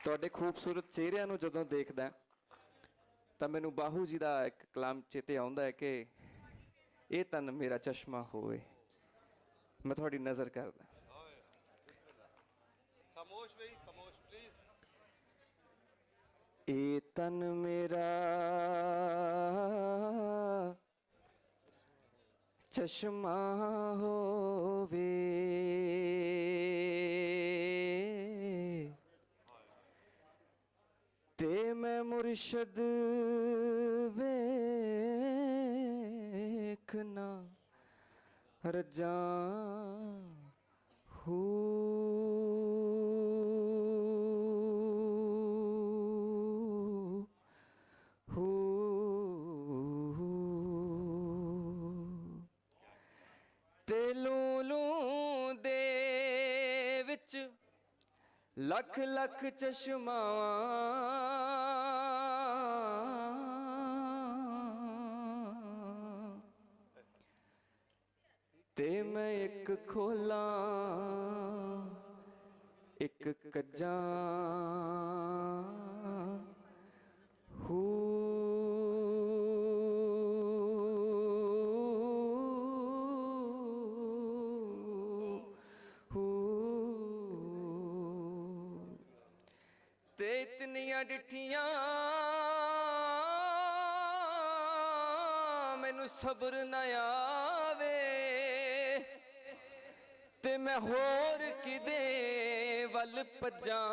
ਤੁਹਾਡੇ ਖੂਬਸੂਰਤ ਚਿਹਰਿਆਂ ਨੂੰ ਜਦੋਂ ਦੇਖਦਾ ਤਾਂ ਮੈਨੂੰ ਬਾਹੂ ਜੀ ਦਾ ਇੱਕ ਕਲਾਮ ਚੇਤੇ ਆਉਂਦਾ ਹੈ ਕਿ ਇਹ ਤਨ ਮੇਰਾ ਚਸ਼ਮਾ ਹੋਵੇ। मैं थोड़ी नजर करदा। खामोश भाई, खामोश प्लीज। ए तन मेरा चश्मा होवे, ते मैं मुर्शद वेखना रजा हूँ। ते लूलू दे विच लख लख चश्मा ते मैं एक खोला एक कज्जा हूँ। ते इतनियां डिठियां मैनू सब्र न आवे, ते मैं होर किदे वल भज्जां।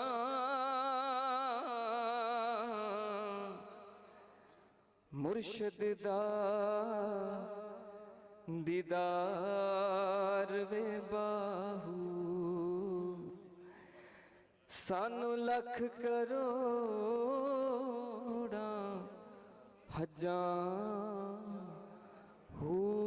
मुर्शद दा दीदार वे बाहू, सानू लख करोड़ा हजां हूँ।